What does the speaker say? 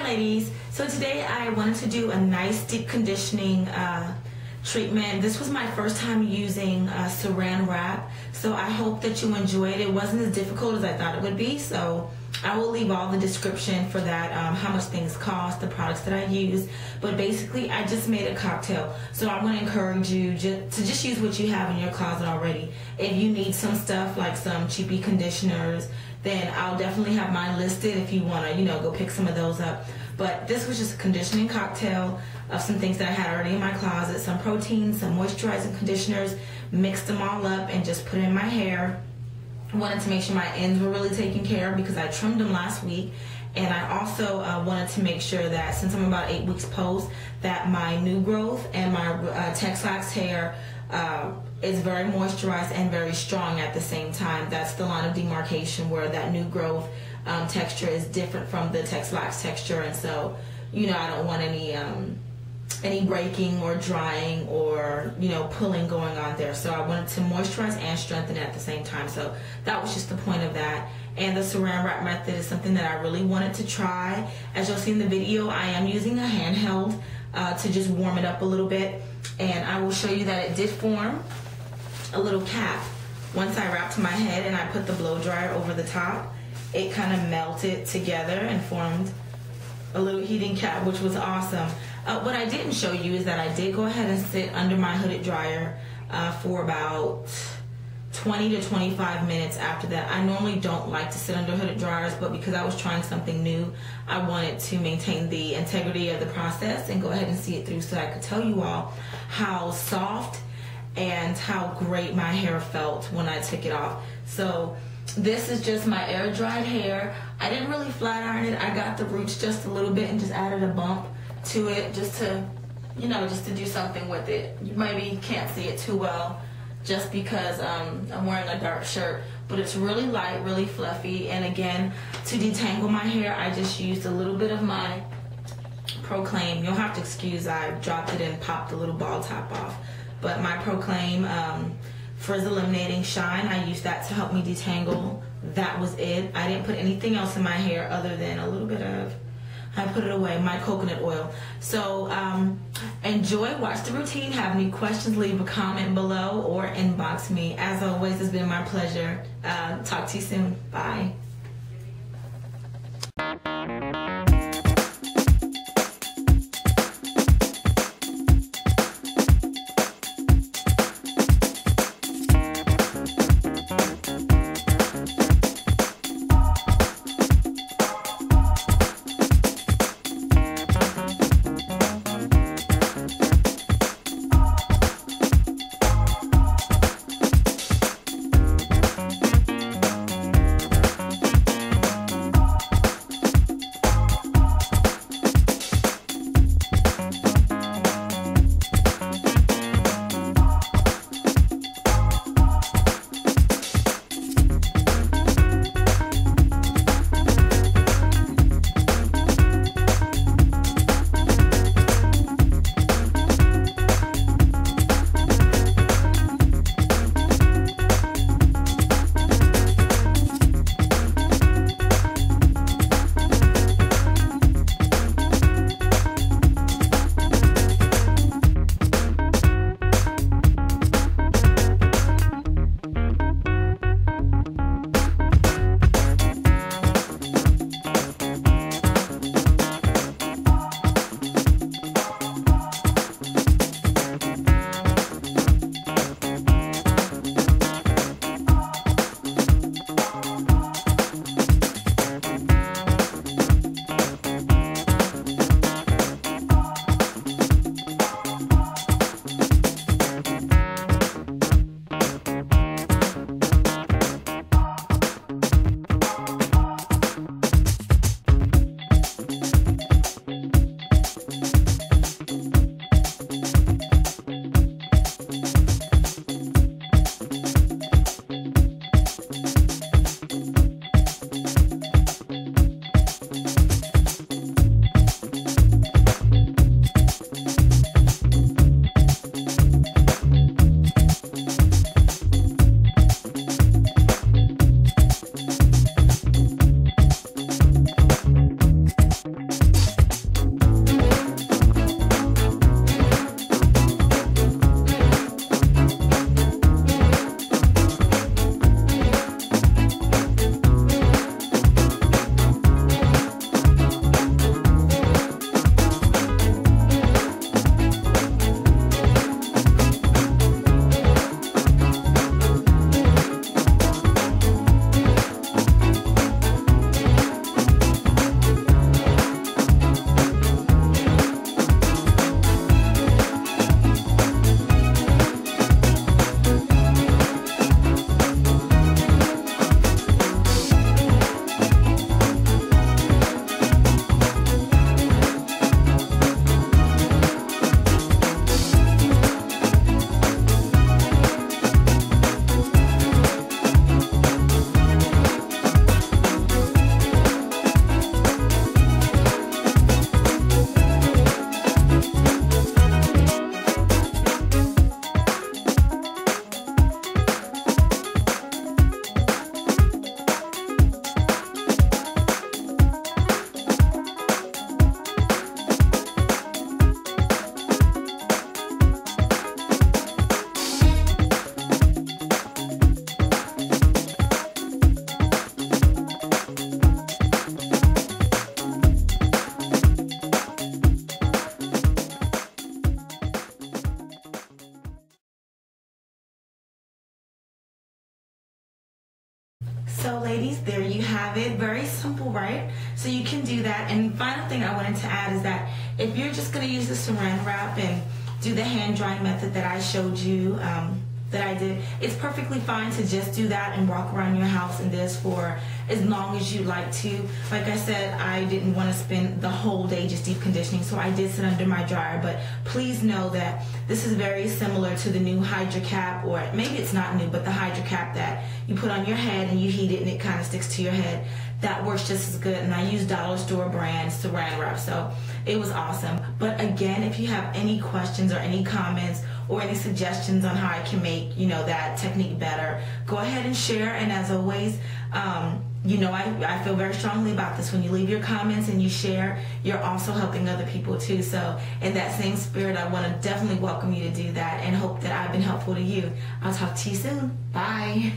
ladies. So today I wanted to do a nice deep conditioning treatment. This was my first time using Saran wrap, so I hope that you enjoyed it. It wasn't as difficult as I thought it would be, so I will leave all the description for that, how much things cost, the products that I use. But basically I just made a cocktail, so I want to encourage you to just use what you have in your closet already. If you need some stuff like some cheapy conditioners, then I'll definitely have mine listed if you want to, go pick some of those up. But this was just a conditioning cocktail of some things that I had already in my closet, some protein, some moisturizing conditioners, mixed them all up and just put it in my hair. Wanted to make sure my ends were really taken care of because I trimmed them last week. And I also wanted to make sure that since I'm about 8 weeks post, that my new growth and my Texlax hair is very moisturized and very strong at the same time. That's the line of demarcation where that new growth texture is different from the Texlax texture, and so I don't want any breaking or drying or pulling going on there. So I wanted to moisturize and strengthen it at the same time. So that was just the point of that. And the Saran wrap method is something that I really wanted to try. As you'll see in the video, I am using a handheld to just warm it up a little bit, and I will show you that it did form a little cap. Once I wrapped my head and I put the blow dryer over the top, it kind of melted together and formed a little heating cap, which was awesome. What I didn't show you is that I did go ahead and sit under my hooded dryer for about 20 to 25 minutes after that. I normally don't like to sit under hooded dryers, but because I was trying something new, I wanted to maintain the integrity of the process and go ahead and see it through so I could tell you all how soft and how great my hair felt when I took it off. So this is just my air dried hair. I didn't really flat iron it. I got the roots just a little bit and just added a bump to it just to, just to do something with it. You maybe can't see it too well just because I'm wearing a dark shirt, but it's really light, really fluffy. And again, to detangle my hair, I just used a little bit of my Proclaim. You'll have to excuse, I dropped it and popped the little ball top off. But my Proclaim Frizz Eliminating Shine, I used that to help me detangle. That was it. I didn't put anything else in my hair other than a little bit of, I put it away, my coconut oil. So enjoy, watch the routine. Have any questions, leave a comment below or inbox me. As always, it's been my pleasure. Talk to you soon. Bye. So ladies, there you have it. Very simple, right? So you can do that. And final thing I wanted to add is that if you're just going to use the Saran wrap and do the hand drying method that I showed you, that I did, it's perfectly fine to just do that and walk around your house in this for as long as you like to. Like I said, I didn't want to spend the whole day just deep conditioning, so I did sit under my dryer. But please know that this is very similar to the new Hydra Cap, or maybe it's not new, but the Hydra Cap that you put on your head and you heat it and it kind of sticks to your head. That works just as good, and I use dollar store brand Saran wrap, so it was awesome. But again, if you have any questions or any comments or any suggestions on how I can make, you know, that technique better, go ahead and share. And as always, you know, I feel very strongly about this. When you leave your comments and you share, you're also helping other people too. So in that same spirit, I want to definitely welcome you to do that and hope that I've been helpful to you. I'll talk to you soon. Bye.